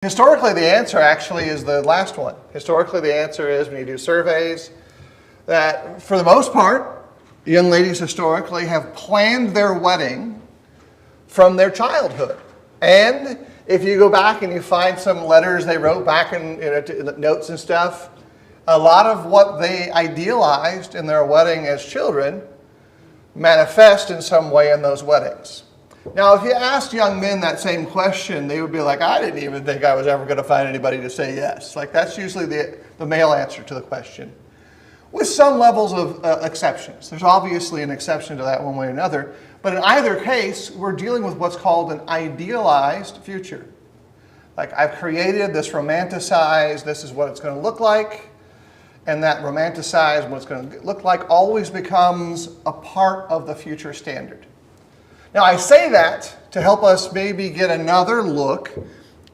Historically, the answer actually is the last one. Historically, the answer is, when you do surveys, that for the most part, young ladies historically have planned their wedding from their childhood. And if you go back and you find some letters they wrote back in notes and stuff, a lot of what they idealized in their wedding as children manifest in some way in those weddings. Now, if you asked young men that same question, they would be like, I didn't even think I was ever going to find anybody to say yes. Like, that's usually the male answer to the question, with some levels of exceptions. There's obviously an exception to that one way or another. But in either case, we're dealing with what's called an idealized future. Like, I've created this romanticized, this is what it's going to look like. And that romanticized, what it's going to look like, always becomes a part of the future standard. Now, I say that to help us maybe get another look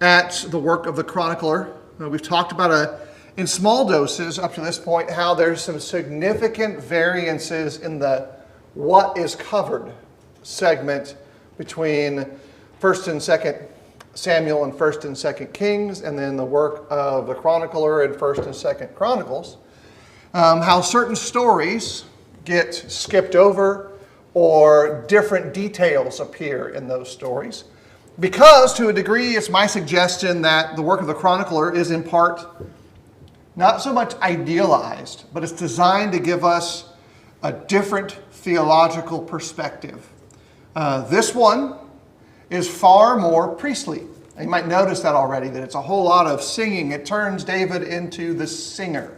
at the work of the chronicler. We've talked about in small doses up to this point how there's some significant variances in the what is covered segment between 1st and 2nd Samuel and 1st and 2nd Kings, and then the work of the chronicler in 1st and 2nd Chronicles. How certain stories get skipped over, or different details appear in those stories. Because, to a degree, it's my suggestion that the work of the chronicler is in part not so much idealized, but it's designed to give us a different theological perspective. This one is far more priestly. You might notice that already, that it's a whole lot of singing. It turns David into the singer,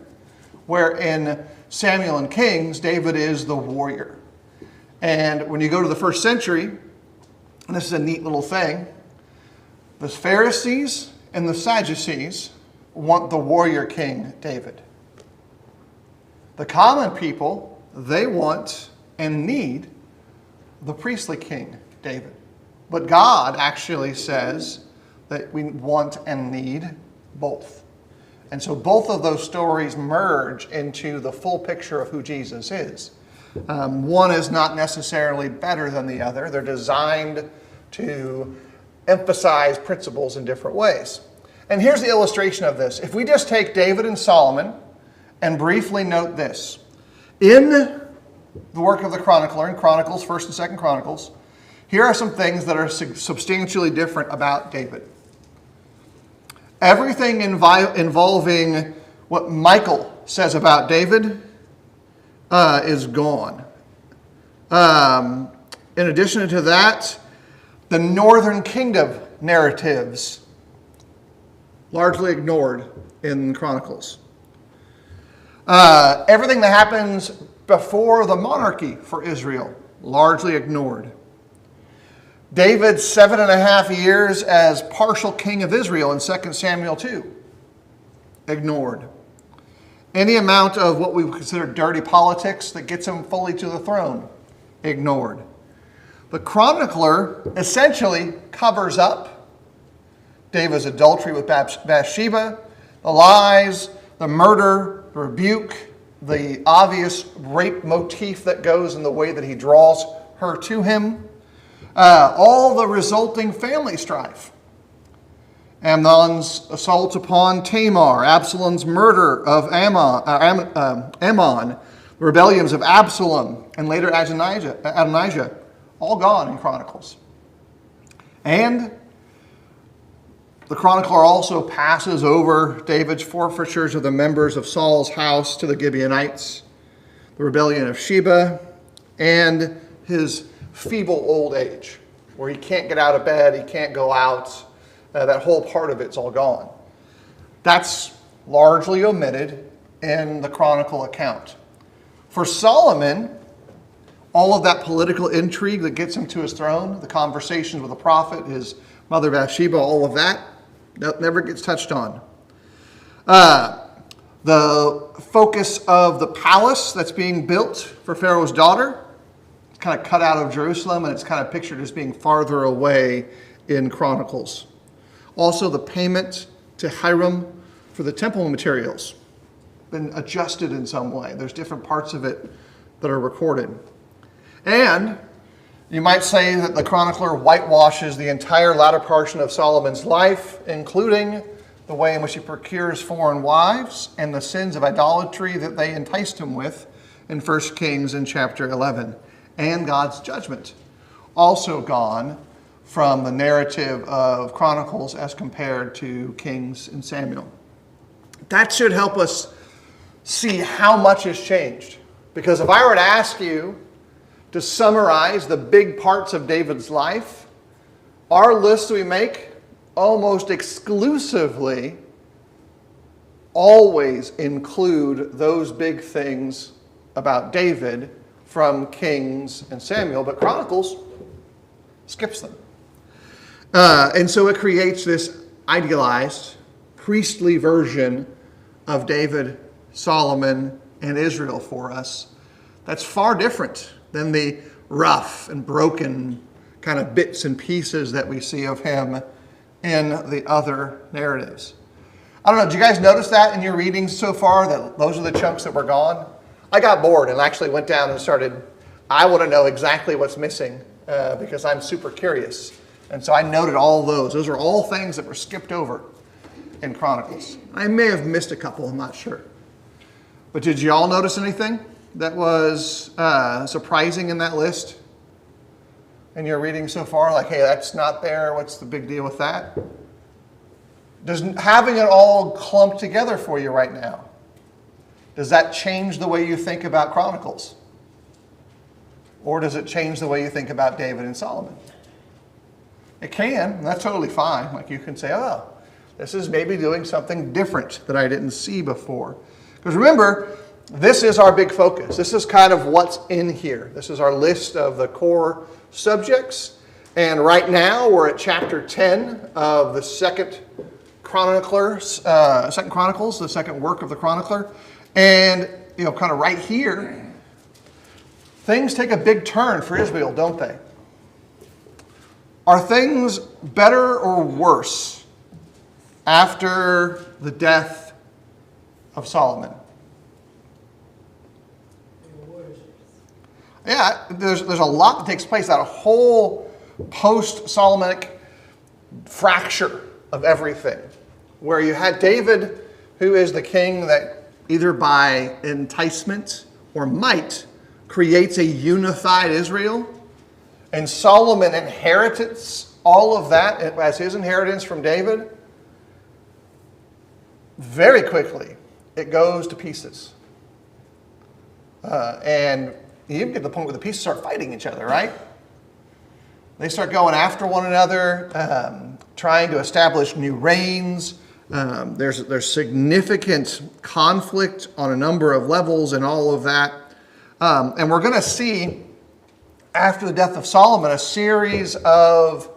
where in Samuel and Kings, David is the warrior. And when you go to the first century, and this is a neat little thing, the Pharisees and the Sadducees want the warrior king David. The common people, they want and need the priestly king David. But God actually says that we want and need both. And so both of those stories merge into the full picture of who Jesus is. One is not necessarily better than the other. They're designed to emphasize principles in different ways. And here's the illustration of this. If we just take David and Solomon and briefly note this. In the work of the chronicler, in Chronicles, 1st and 2nd Chronicles, here are some things that are substantially different about David. Everything involving what Michael says about David is gone. In addition to that, the northern kingdom narratives largely ignored in Chronicles. Everything that happens before the monarchy for Israel, largely ignored. David's 7.5 years as partial king of Israel in 2 Samuel 2, ignored. Any amount of what we would consider dirty politics that gets him fully to the throne, ignored. The chronicler essentially covers up David's adultery with Bathsheba, the lies, the murder, the rebuke, the obvious rape motif that goes in the way that he draws her to him, all the resulting family strife. Amnon's assault upon Tamar, Absalom's murder of Ammon, the rebellions of Absalom, and later Adonijah, all gone in Chronicles. And the chronicler also passes over David's forfeitures of the members of Saul's house to the Gibeonites, the rebellion of Sheba, and his feeble old age, where he can't get out of bed, he can't go out. That whole part of it's all gone. That's largely omitted in the chronicle account. For Solomon, all of that political intrigue that gets him to his throne, the conversations with the prophet, his mother Bathsheba, all of that never gets touched on. The focus of the palace that's being built for Pharaoh's daughter, it's kind of cut out of Jerusalem, and it's kind of pictured as being farther away in Chronicles. Also, the payment to Hiram for the temple materials been adjusted in some way. There's different parts of it that are recorded. And You might say that the chronicler whitewashes the entire latter portion of Solomon's life, including the way in which he procures foreign wives and the sins of idolatry that they enticed him with in 1 Kings in chapter 11, and God's judgment, also gone from the narrative of Chronicles as compared to Kings and Samuel. That should help us see how much has changed. Because if I were to ask you to summarize the big parts of David's life, our list we make almost exclusively always include those big things about David from Kings and Samuel, but Chronicles skips them. And so it creates this idealized priestly version of David, Solomon, and Israel for us that's far different than the rough and broken kind of bits and pieces that we see of him in the other narratives. I don't know, did you guys notice that in your readings so far, that those are the chunks that were gone? I got bored and actually went down and started, I want to know exactly what's missing because I'm super curious. And so I noted all those. Those are all things that were skipped over in Chronicles. I may have missed a couple, I'm not sure. But did you all notice anything that was surprising in that list? In your reading so far, like, hey, that's not there, what's the big deal with that? Does having it all clumped together for you right now, does that change the way you think about Chronicles? Or does it change the way you think about David and Solomon? It can, and that's totally fine. Like you can say, oh, this is maybe doing something different that I didn't see before. Because remember, this is our big focus. This is kind of what's in here. This is our list of the core subjects. And right now we're at chapter 10 of the second Chronicles, the second work of the chronicler. And, kind of right here, things take a big turn for Israel, don't they? Are things better or worse after the death of Solomon? Yeah, there's a lot that takes place. That whole post-Solomonic fracture of everything, where you had David, who is the king that either by enticement or might creates a unified Israel, and Solomon inherits all of that as his inheritance from David. Very quickly, it goes to pieces. And you even get to the point where the pieces start fighting each other, right? They start going after one another, trying to establish new reigns. There's significant conflict on a number of levels and all of that. And we're going to see, after the death of Solomon, a series of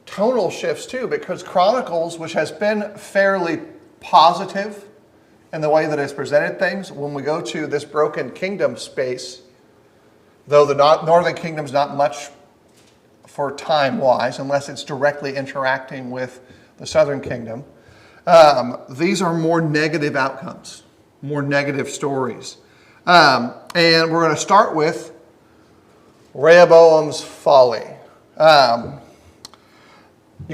tonal shifts too, because Chronicles, which has been fairly positive in the way that it's presented things, when we go to this broken kingdom space, though the northern kingdom's not much for time-wise, unless it's directly interacting with the southern kingdom, these are more negative outcomes, more negative stories. And we're going to start with Rehoboam's folly. You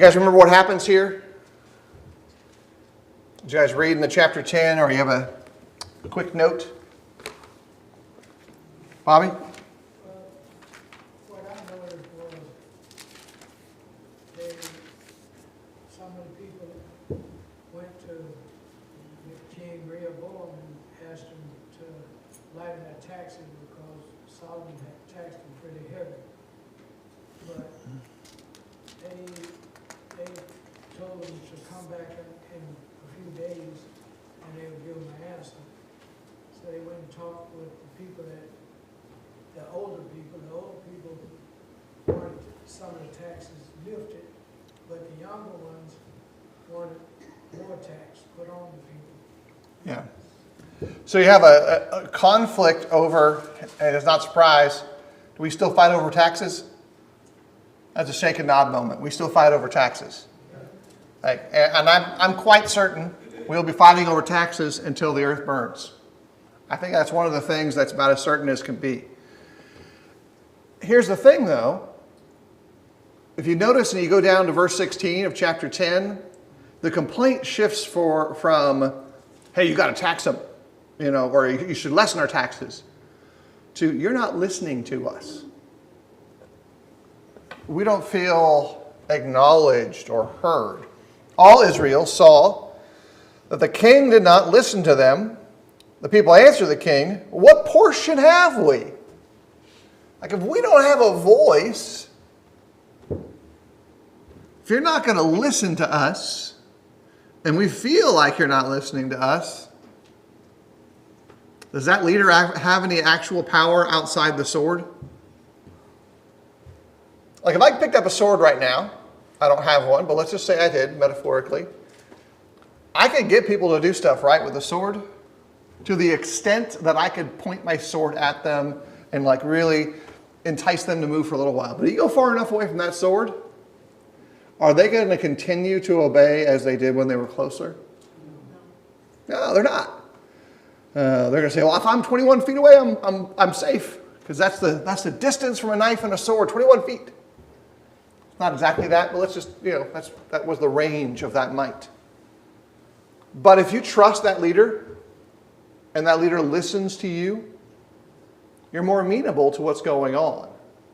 guys remember what happens here? Did you guys read in the chapter 10, or you have a quick note? Bobby? What I noticed was some of the people went to King Rehoboam and asked him to lighten their taxes because Solomon had taxed them pretty heavy. But they told him to come back in a few days and they would give him an answer. So they went and talked with the people the older people wanted some of the taxes lifted, but the younger ones wanted more tax put on the people. Yeah. So you have a conflict over, and it's not a surprise, do we still fight over taxes? That's a shake and nod moment. We still fight over taxes. And I'm quite certain we'll be fighting over taxes until the earth burns. I think that's one of the things that's about as certain as can be. Here's the thing, though. If you notice and you go down to verse 16 of chapter 10, the complaint shifts from, hey, you got to tax them, or you should lessen our taxes, to you're not listening to us. We don't feel acknowledged or heard. All Israel saw that the king did not listen to them. The people answered the king, what portion have we? Like, if we don't have a voice, if you're not going to listen to us, and we feel like you're not listening to us, does that leader have any actual power outside the sword? Like, if I picked up a sword right now, I don't have one, but let's just say I did, metaphorically, I could get people to do stuff, right, with a sword, to the extent that I could point my sword at them and like really entice them to move for a little while. But you go far enough away from that sword, are they going to continue to obey as they did when they were closer? No, they're not. They're going to say, well, if I'm 21 feet away, I'm safe, because that's the distance from a knife and a sword, 21 feet. Not exactly that, but let's just, that was the range of that might. But if you trust that leader, and that leader listens to you, you're more amenable to what's going on.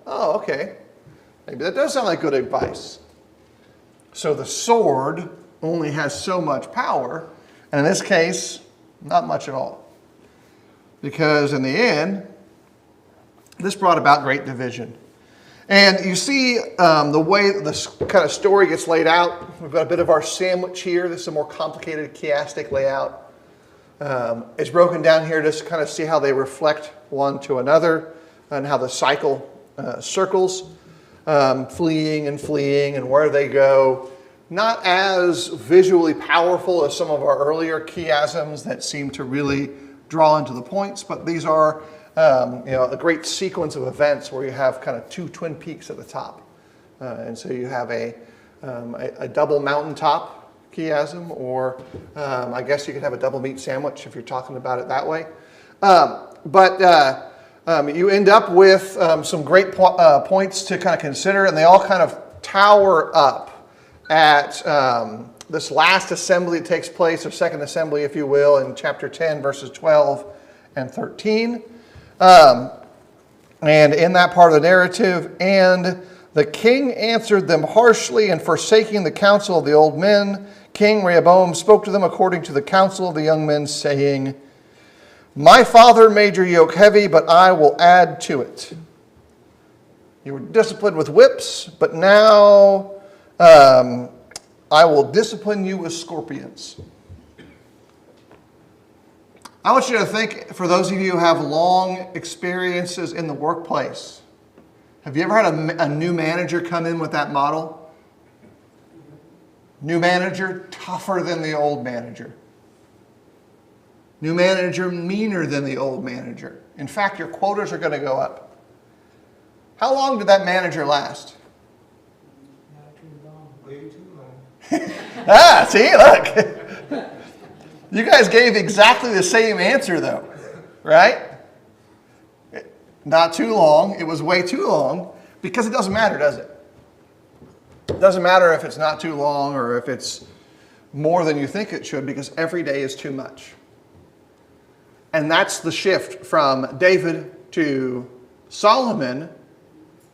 Oh, okay. Maybe that does sound like good advice. So the sword only has so much power, and in this case, not much at all. Because in the end, this brought about great division. And you see the way this kind of story gets laid out. We've got a bit of our sandwich here. This is a more complicated chiastic layout. It's broken down here just to kind of see how they reflect one to another and how the cycle circles, fleeing and where they go. Not as visually powerful as some of our earlier chiasms that seem to really draw into the points, but these are a great sequence of events where you have kind of two twin peaks at the top. And so you have a double mountaintop chiasm, or I guess you could have a double meat sandwich if you're talking about it that way. But you end up with some great points to kind of consider, and they all kind of tower up at this last assembly that takes place, or second assembly, if you will, in chapter 10, verses 12 and 13. And in that part of the narrative, and the king answered them harshly, and forsaking the counsel of the old men, King Rehoboam spoke to them according to the counsel of the young men, saying, my father made your yoke heavy, but I will add to it. You were disciplined with whips, but now I will discipline you with scorpions. I want you to think, for those of you who have long experiences in the workplace, have you ever had a new manager come in with that model? New manager, tougher than the old manager. New manager, meaner than the old manager. In fact, your quotas are going to go up. How long did that manager last? Not too long. Way too long. See, look. You guys gave exactly the same answer, though, right? Not too long. It was way too long, because it doesn't matter, does it? It doesn't matter if it's not too long or if it's more than you think it should, because every day is too much. And that's the shift from David to Solomon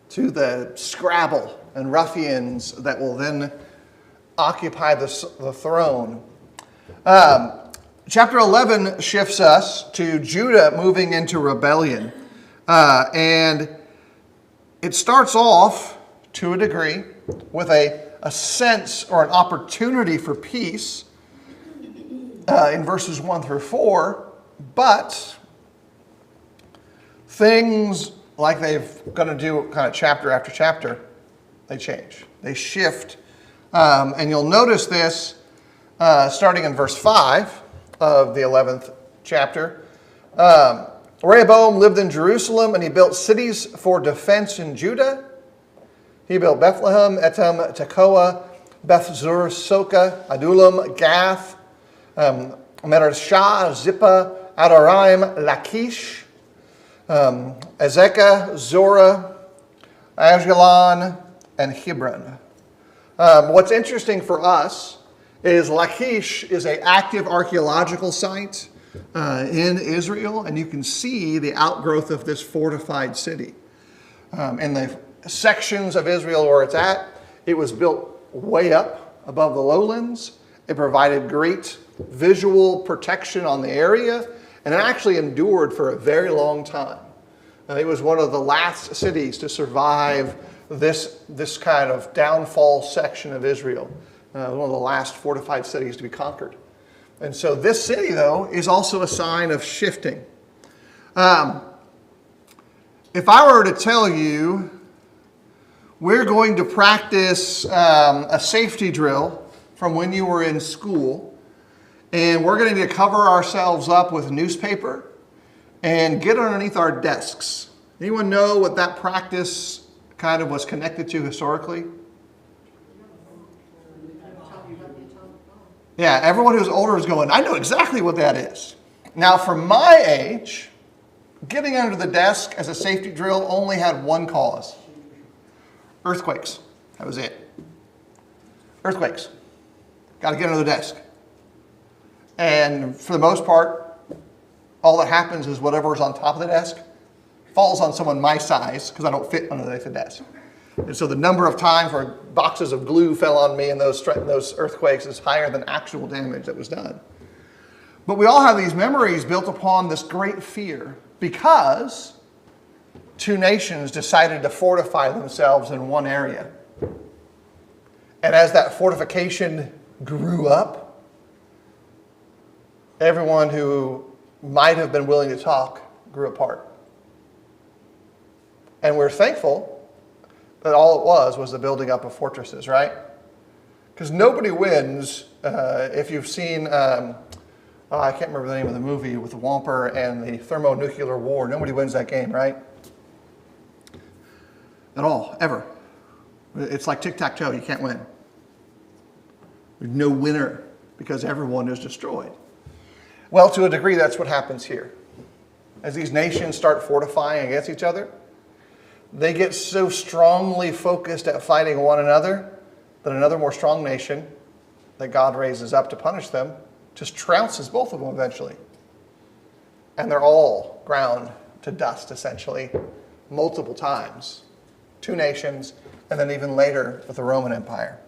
to the Scrabble and ruffians that will then occupy the throne. Chapter 11 shifts us to Judah moving into rebellion. And it starts off, to a degree, with a sense or an opportunity for peace in verses 1 through 4. But things, like they're going to do kind of chapter after chapter, they change. They shift. And you'll notice this starting in verse 5 of the 11th chapter. Rehoboam lived in Jerusalem, and he built cities for defense in Judah. He built Bethlehem, Etam, Tekoa, Beth-zur, Soka, Adullam, Gath, Mareshah, Zippah, Adoraim, Lachish, Azekah, Zorah, Ashkelon, and Hebron. What's interesting for us is Lachish is an active archaeological site in Israel, and you can see the outgrowth of this fortified city. In the sections of Israel where it's at, it was built way up above the lowlands. It provided great visual protection on the area, and it actually endured for a very long time. It was one of the last cities to survive this kind of downfall section of Israel. One of the last fortified cities to be conquered. And so this city, though, is also a sign of shifting. If I were to tell you we're going to practice a safety drill from when you were in school, and we're going to cover ourselves up with newspaper and get underneath our desks. Anyone know what that practice kind of was connected to historically? Yeah, everyone who's older is going, I know exactly what that is. Now, for my age, getting under the desk as a safety drill only had one cause. Earthquakes. That was it. Earthquakes. Got to get under the desk. And for the most part, all that happens is whatever's on top of the desk falls on someone my size because I don't fit underneath the desk. And so the number of times where boxes of glue fell on me in those earthquakes is higher than actual damage that was done. But we all have these memories built upon this great fear because two nations decided to fortify themselves in one area. And as that fortification grew up, everyone who might have been willing to talk grew apart. And we're thankful that all it was the building up of fortresses, right? Because nobody wins if you've seen, I can't remember the name of the movie with the Whomper and the thermonuclear war. Nobody wins that game, right? At all, ever. It's like tic-tac-toe, you can't win. There's no winner because everyone is destroyed. Well, to a degree, that's what happens here. As these nations start fortifying against each other, they get so strongly focused at fighting one another that another more strong nation that God raises up to punish them just trounces both of them eventually. And they're all ground to dust, essentially, multiple times. Two nations, and then even later with the Roman Empire.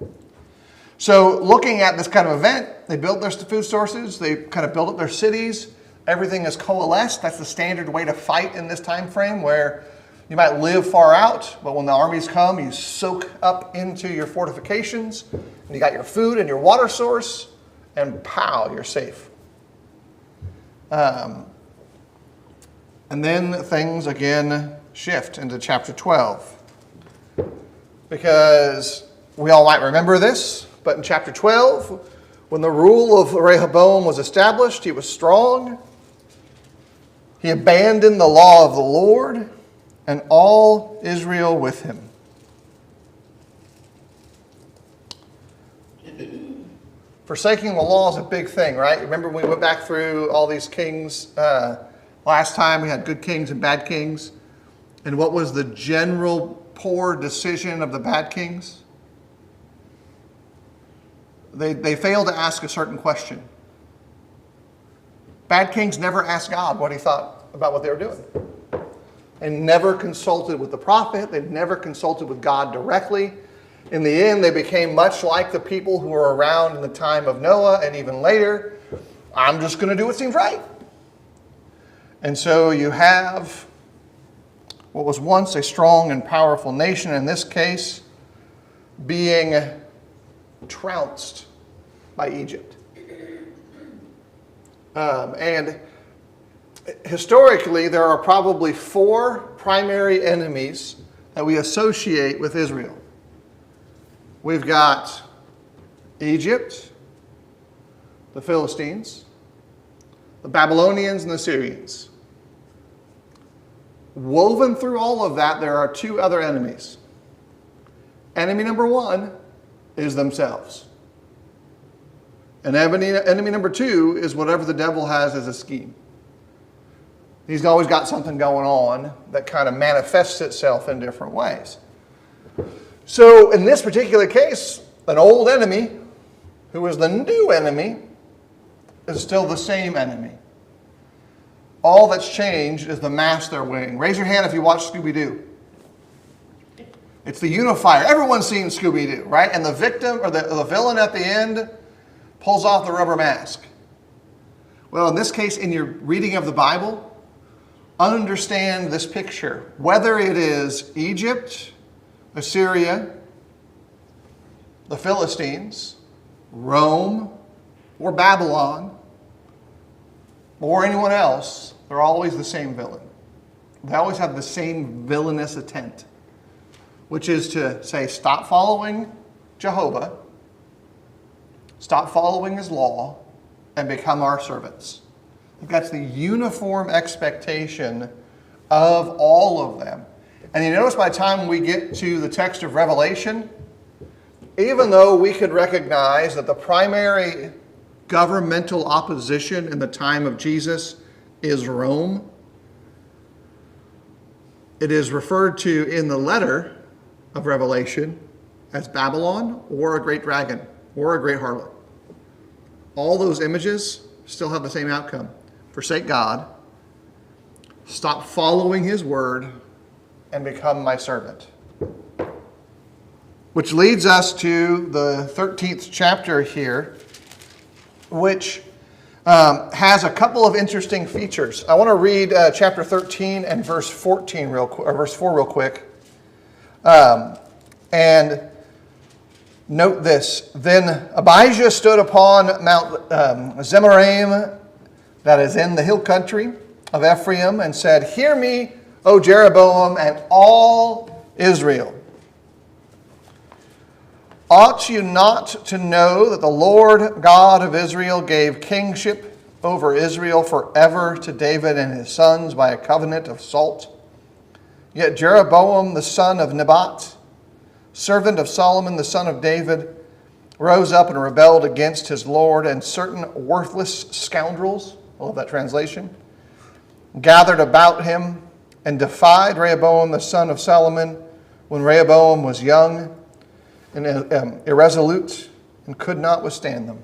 So looking at this kind of event, they built their food sources, they kind of built up their cities, everything is coalesced. That's the standard way to fight in this time frame where you might live far out, but when the armies come, you soak up into your fortifications, and you got your food and your water source, and pow, you're safe. And then things again shift into chapter 12. Because we all might remember this, but in chapter 12, when the rule of Rehoboam was established, he was strong. He abandoned the law of the Lord, and all Israel with him. Forsaking the law is a big thing, right? Remember we went back through all these kings last time. We had good kings and bad kings. And what was the general poor decision of the bad kings? They failed to ask a certain question. Bad kings never asked God what he thought about what they were doing. They never consulted with the prophet. They never consulted with God directly. In the end, they became much like the people who were around in the time of Noah and even later. I'm just going to do what seems right. And so you have what was once a strong and powerful nation, in this case, being trounced by Egypt. And historically, there are probably 4 primary enemies that we associate with Israel. We've got Egypt, the Philistines, the Babylonians, and the Syrians. Woven through all of that, there are 2 other enemies. Enemy number 1 is themselves. And enemy number 2 is whatever the devil has as a scheme. He's always got something going on that kind of manifests itself in different ways. So in this particular case, an old enemy who is the new enemy is still the same enemy. All that's changed is the mask they're wearing. Raise your hand if you watch Scooby-Doo. It's the unifier. Everyone's seen Scooby-Doo, right? And the victim or the villain at the end pulls off the rubber mask. Well, in this case, in your reading of the Bible, understand this picture. Whether it is Egypt, Assyria, the Philistines, Rome, or Babylon, or anyone else, they're always the same villain. They always have the same villainous intent, which is to say, stop following Jehovah, stop following his law, and become our servants. That's the uniform expectation of all of them. And you notice by the time we get to the text of Revelation, even though we could recognize that the primary governmental opposition in the time of Jesus is Rome, it is referred to in the letter of Revelation as Babylon or a great dragon or a great harlot. All those images still have the same outcome. Forsake God, stop following his word, and become my servant. Which leads us to the 13th chapter here, which has a couple of interesting features. I want to read chapter 13 and verse 14 verse 4 real quick. And note this. Then Abijah stood upon Mount Zemaraim, that is in the hill country of Ephraim, and said, Hear me, O Jeroboam, and all Israel. Ought you not to know that the Lord God of Israel gave kingship over Israel forever to David and his sons by a covenant of salt? Yet Jeroboam the son of Nebat, servant of Solomon the son of David, rose up and rebelled against his Lord, and certain worthless scoundrels, I love that translation, gathered about him and defied Rehoboam the son of Solomon when Rehoboam was young and irresolute and could not withstand them.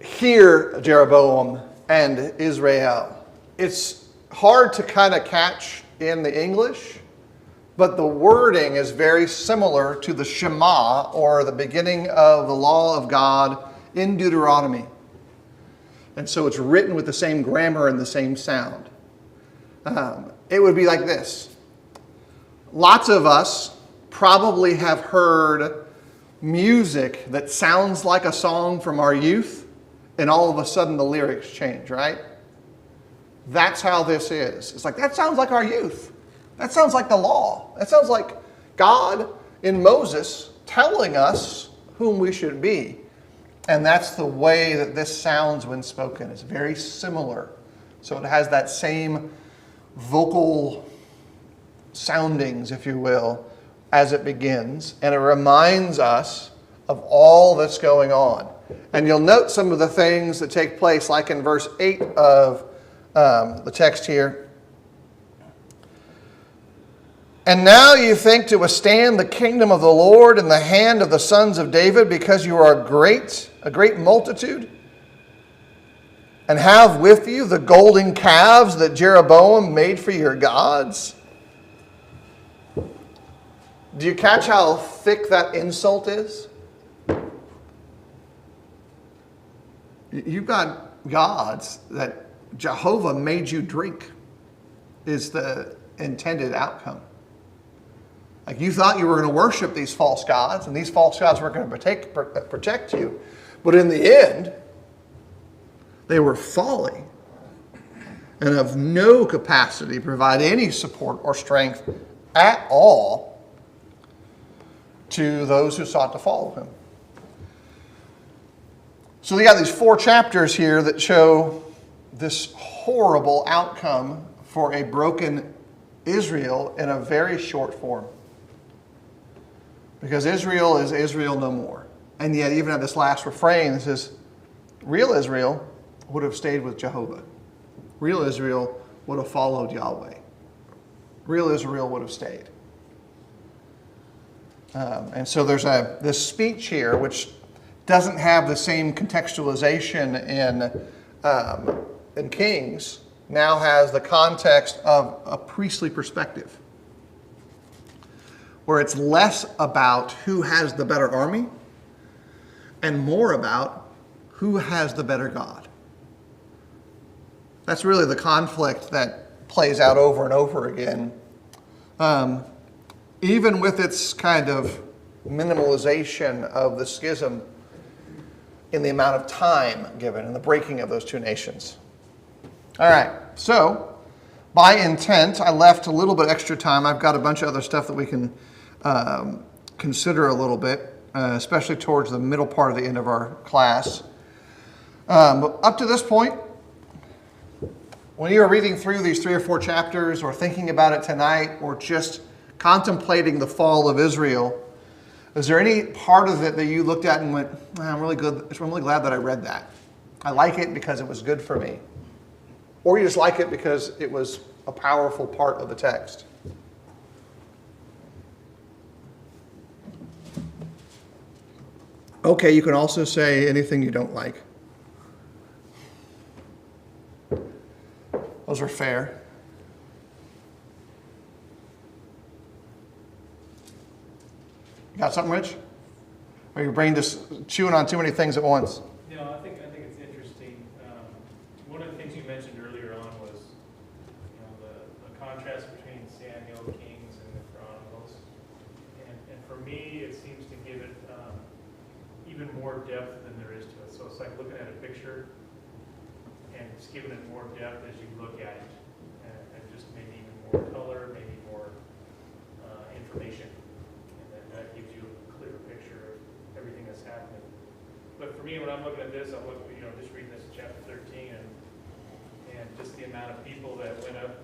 Hear, Jeroboam and Israel. It's hard to kind of catch in the English, but the wording is very similar to the Shema, or the beginning of the law of God in Deuteronomy. And so it's written with the same grammar and the same sound. It would be like this. Lots of us probably have heard music that sounds like a song from our youth, and all of a sudden the lyrics change, right? That's how this is. It's like, that sounds like our youth. That sounds like the law. That sounds like God in Moses telling us whom we should be. And that's the way that this sounds when spoken. It's very similar. So it has that same vocal soundings, if you will, as it begins. And it reminds us of all that's going on. And you'll note some of the things that take place, like in verse 8 of the text here. And now you think to withstand the kingdom of the Lord in the hand of the sons of David, because you are a great multitude, and have with you the golden calves that Jeroboam made for your gods. Do you catch how thick that insult is? You've got gods that Jehovah made you drink, is the intended outcome. Like, you thought you were going to worship these false gods, and these false gods were going to protect you. But in the end, they were folly and of no capacity to provide any support or strength at all to those who sought to follow him. So we got these 4 chapters here that show this horrible outcome for a broken Israel in a very short form. Because Israel is Israel no more. And yet, even at this last refrain, it says, real Israel would have stayed with Jehovah. Real Israel would have followed Yahweh. real Israel would have stayed. And so there's this speech here which doesn't have the same contextualization in Kings, now has the context of a priestly perspective, where it's less about who has the better army and more about who has the better God. That's really the conflict that plays out over and over again, even with its kind of minimalization of the schism in the amount of time given and the breaking of those two nations. All right, so by intent, I left a little bit extra time. I've got a bunch of other stuff that we can consider a little bit, especially towards the middle part of the end of our class. But up to this point, when you are reading through these 3 or 4 chapters or thinking about it tonight or just contemplating the fall of Israel, is there any part of it that you looked at and went, I'm really glad that I read that. I like it because it was good for me. Or you just like it because it was a powerful part of the text? Okay, you can also say anything you don't like. Those are fair. You got something, Rich? Or your brain just chewing on too many things at once? No, I think it's interesting. One of the things you mentioned earlier on was, the contrast between Samuel, Kings, and the Chronicles. And for me, it seems to give it even more depth than there is to it. So it's like looking at a picture and it's giving it more depth as you look at it, and just maybe even more color, maybe more information. That gives you a clearer picture of everything that's happening. But for me, when I'm looking at this, I'm looking, just reading this in chapter 13, and just the amount of people that went up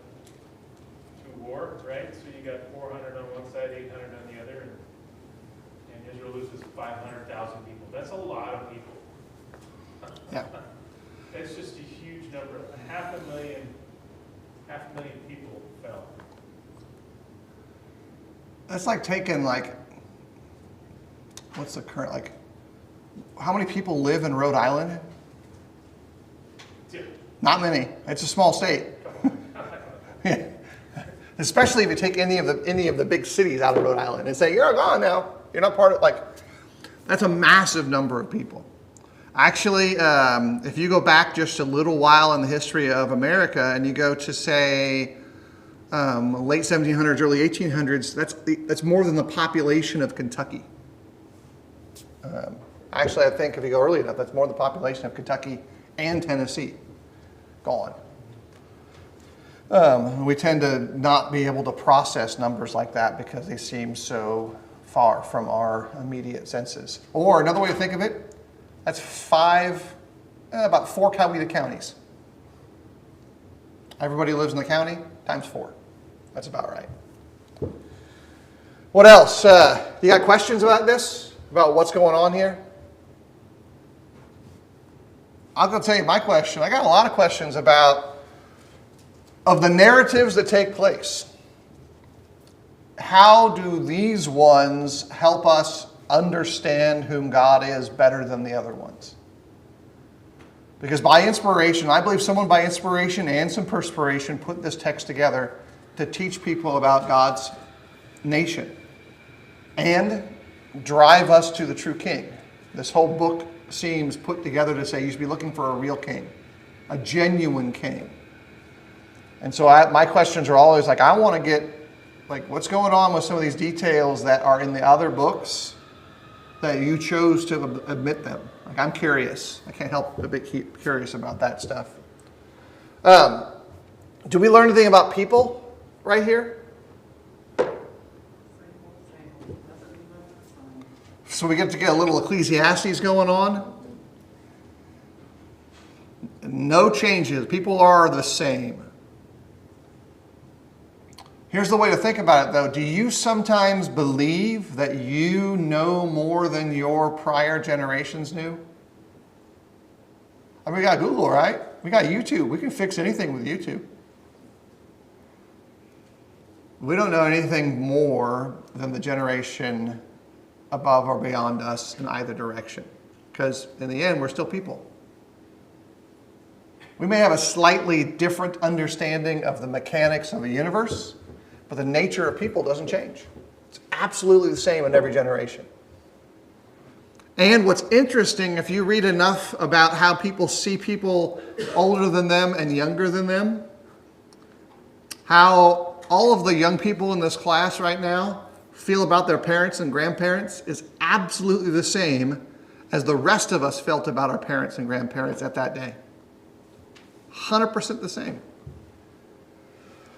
to war, right? So you got 400 on one side, 800 on the other, and Israel loses 500,000 people. That's a lot of people. Yeah. That's just a huge number. Half a million people fell. That's like taking what's the current, how many people live in Rhode Island? 2. Not many. It's a small state. Yeah. Especially if you take any of the big cities out of Rhode Island and say, you're gone now. You're not part of, that's a massive number of people. Actually, if you go back just a little while in the history of America and you go to, say, late 1700s, early 1800s, that's more than the population of Kentucky. Actually, I think if you go early enough, that's more than the population of Kentucky and Tennessee gone. We tend to not be able to process numbers like that because they seem so far from our immediate senses. Or another way to think of it, that's about 4 Coweta counties. Everybody lives in the county, times 4. That's about right. What else? You got questions about this? About what's going on here? I'll go tell you my question. I got a lot of questions of the narratives that take place. How do these ones help us understand whom God is better than the other ones? Because by inspiration, I believe someone by inspiration and some perspiration put this text together to teach people about God's nation and drive us to the true king. This whole book seems put together to say you should be looking for a real king, a genuine king. And so my questions are always I want to get what's going on with some of these details that are in the other books that you chose to admit them. I'm curious. I can't help but keep curious about that stuff. Do we learn anything about people right here? So we get to get a little Ecclesiastes going on. No changes. People are the same. Here's the way to think about it, though. Do you sometimes believe that you know more than your prior generations knew? I mean, we got Google, right? We got YouTube. We can fix anything with YouTube. We don't know anything more than the generation above or beyond us in either direction. Because in the end, we're still people. We may have a slightly different understanding of the mechanics of the universe, but the nature of people doesn't change. It's absolutely the same in every generation. And what's interesting, if you read enough about how people see people older than them and younger than them, how all of the young people in this class right now feel about their parents and grandparents is absolutely the same as the rest of us felt about our parents and grandparents at that day. 100% the same.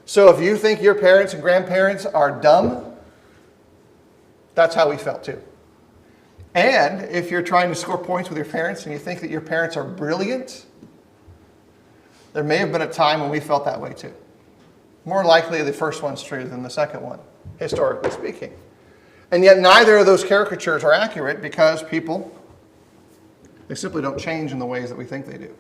So if you think your parents and grandparents are dumb, that's how we felt too. And if you're trying to score points with your parents and you think that your parents are brilliant, there may have been a time when we felt that way too. More likely the first one's true than the second one, historically speaking. And yet neither of those caricatures are accurate because people, they simply don't change in the ways that we think they do.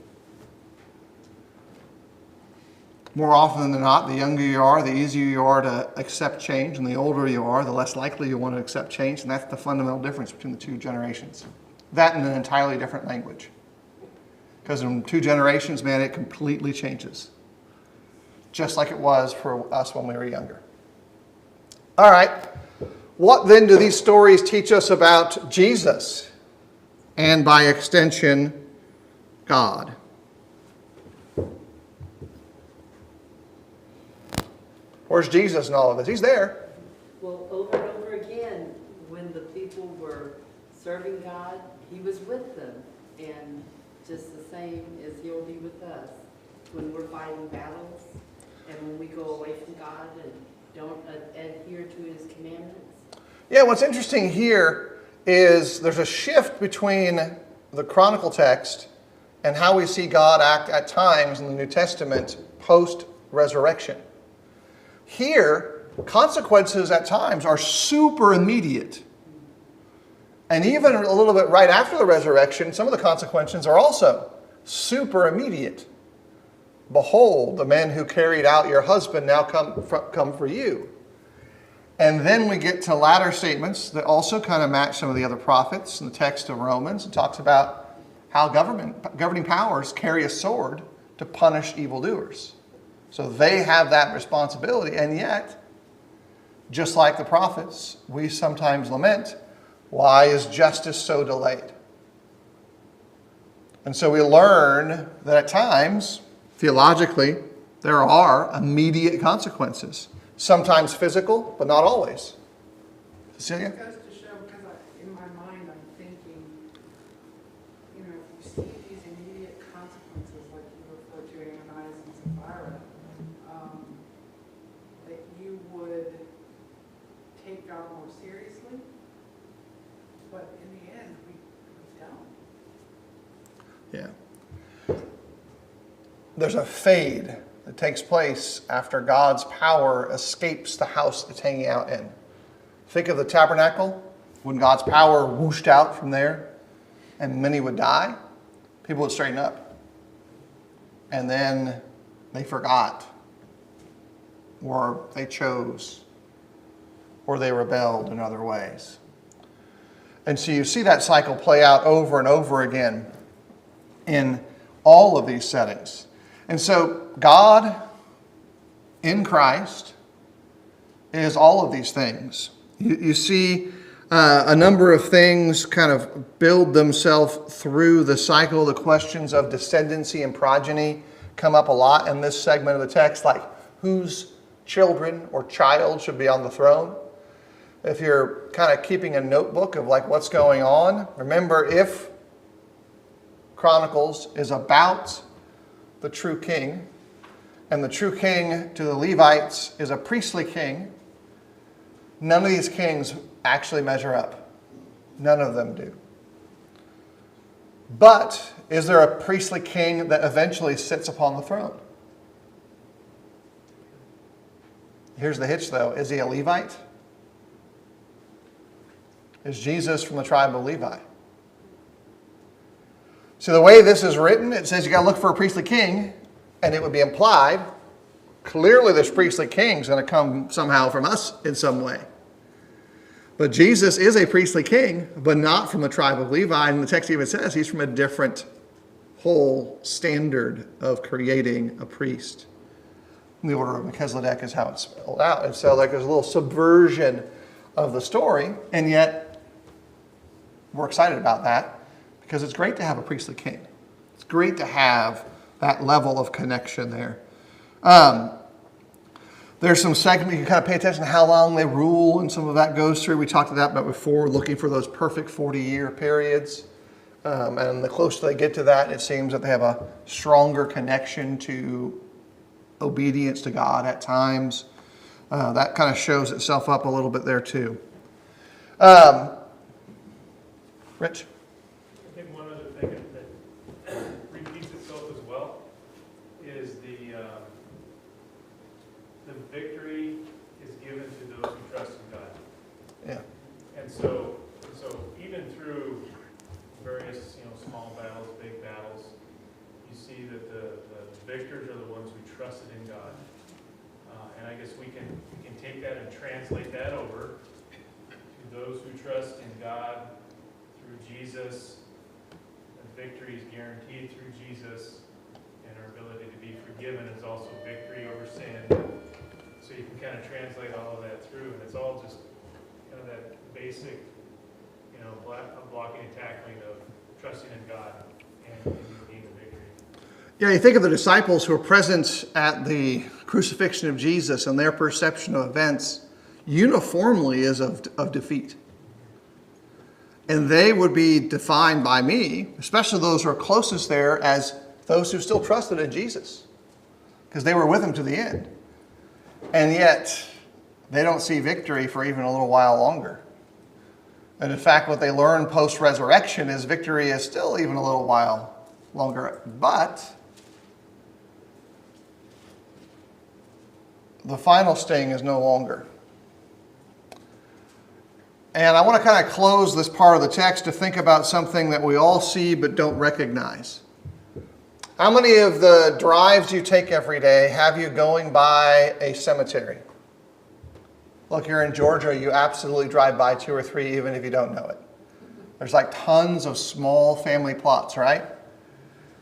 More often than not, the younger you are, the easier you are to accept change, and the older you are, the less likely you want to accept change, and that's the fundamental difference between the two generations. That and an entirely different language. Because in 2 generations, man, it completely changes. Just like it was for us when we were younger. All right, what then do these stories teach us about Jesus? And by extension, God. Where's Jesus in all of this? He's there. Well, over and over again, when the people were serving God, he was with them. And just the same as he'll be with us when we're fighting battles and when we go away from God and don't adhere to his commandments. Yeah, what's interesting here is there's a shift between the Chronicle text and how we see God act at times in the New Testament post-resurrection. Here, consequences at times are super immediate. And even a little bit right after the resurrection, some of the consequences are also super immediate. Behold, the men who carried out your husband now come for you. And then we get to latter statements that also kind of match some of the other prophets in the text of Romans. It talks about how governing powers carry a sword to punish evildoers. So they have that responsibility, and yet, just like the prophets, we sometimes lament, why is justice so delayed? And so we learn that at times, theologically, there are immediate consequences. Sometimes physical, but not always. Cecilia? It goes to show, because in my mind I'm thinking, if you see these immediate consequences, like you referred to Ananias and Sapphira, that you would take God more seriously, but in the end, we don't. Yeah. There's a fade that takes place after God's power escapes the house it's hanging out in. Think of the tabernacle, when God's power whooshed out from there and many would die, people would straighten up. And then they forgot, or they chose, or they rebelled in other ways. And so you see that cycle play out over and over again in all of these settings. And so God in Christ is all of these things. You see a number of things kind of build themselves through the cycle. The questions of descendancy and progeny come up a lot in this segment of the text, like whose children or child should be on the throne. If you're kind of keeping a notebook of like what's going on, remember if Chronicles is about the true king, and the true king to the Levites is a priestly king, none of these kings actually measure up. None of them do. But is there a priestly king that eventually sits upon the throne? Here's the hitch though. Is he a Levite? Is Jesus from the tribe of Levi? So the way this is written, it says you got to look for a priestly king, and it would be implied Clearly this priestly king is going to come somehow from us in some way. But Jesus is a priestly king, but not from the tribe of Levi. And the text even says he's from a different whole standard of creating a priest. The order of Melchizedek is how it's spelled out. And so like there's a little subversion of the story, and yet we're excited about that because it's great to have a priestly king. It's great to have that level of connection there. There's some segment you can kind of pay attention to how long they rule, and some of that goes through. We talked about that before, looking for those perfect 40-year periods. And the closer they get to that, it seems that they have a stronger connection to obedience to God at times. That kind of shows itself up a little bit there too. Rich? I think one other thing that repeats itself as well is the victory is given to those who trust in God. Yeah. And so even through various small battles, big battles, you see that the victors are the ones who trusted in God. And I guess we can take that and translate that over to those who trust in God through Jesus. The victory is guaranteed through Jesus, and our ability to be forgiven is also victory over sin. So you can kind of translate all of that through, and it's all just kind of that basic, blocking and tackling of trusting in God and being the victory. Yeah, you think of the disciples who are present at the crucifixion of Jesus, and their perception of events uniformly is of defeat. And they would be defined by me, especially those who are closest there, as those who still trusted in Jesus, because they were with him to the end. And yet, they don't see victory for even a little while longer. And in fact, what they learn post-resurrection is victory is still even a little while longer. But the final sting is no longer. And I want to kind of close this part of the text to think about something that we all see but don't recognize. How many of the drives you take every day have you going by a cemetery? Look, you're in Georgia, you absolutely drive by 2 or 3 even if you don't know it. There's like tons of small family plots, right?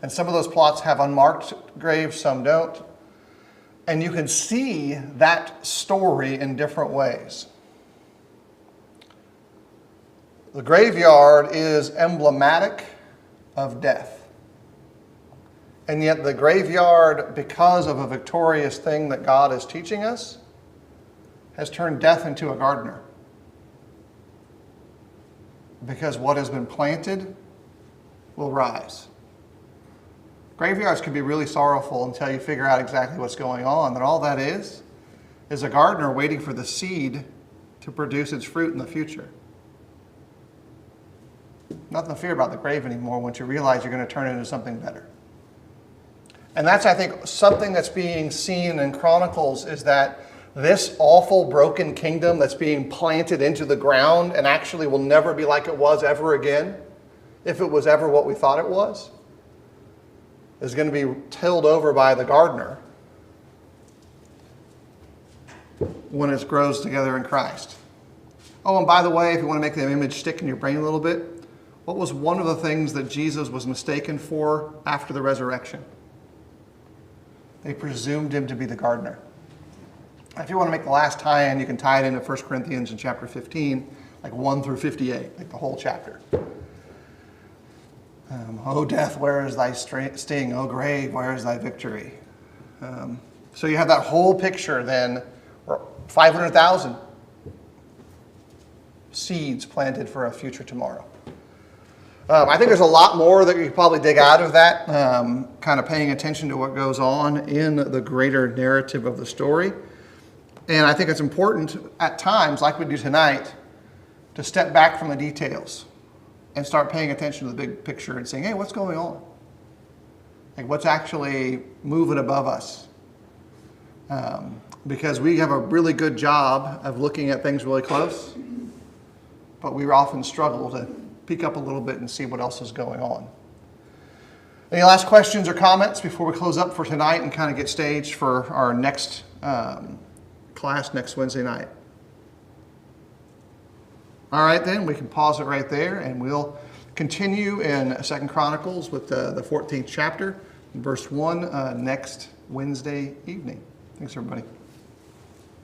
And some of those plots have unmarked graves, some don't. And you can see that story in different ways. The graveyard is emblematic of death. And yet the graveyard, because of a victorious thing that God is teaching us, has turned death into a gardener. Because what has been planted will rise. Graveyards can be really sorrowful until you figure out exactly what's going on. And all that is a gardener waiting for the seed to produce its fruit in the future. Nothing to fear about the grave anymore once you realize you're going to turn it into something better. And that's, I think, something that's being seen in Chronicles, is that this awful broken kingdom that's being planted into the ground and actually will never be like it was ever again, if it was ever what we thought it was, is going to be tilled over by the gardener when it grows together in Christ. Oh, and by the way, if you want to make the image stick in your brain a little bit, what was one of the things that Jesus was mistaken for after the resurrection? They presumed him to be the gardener. If you want to make the last tie-in, you can tie it into 1 Corinthians in chapter 15, like 1 through 58, like the whole chapter. O death, where is thy sting? O grave, where is thy victory? So you have that whole picture then, 500,000 seeds planted for a future tomorrow. I think there's a lot more that you could probably dig out of that, kind of paying attention to what goes on in the greater narrative of the story. And I think it's important at times, like we do tonight, to step back from the details and start paying attention to the big picture and saying, hey, what's going on? Like, what's actually moving above us? Because we have a really good job of looking at things really close, but we often struggle to peek up a little bit and see what else is going on. Any last questions or comments before we close up for tonight and kind of get staged for our next class next Wednesday night? All right, then we can pause it right there, and we'll continue in 2 Chronicles with the 14th chapter, verse 1, next Wednesday evening. Thanks, everybody.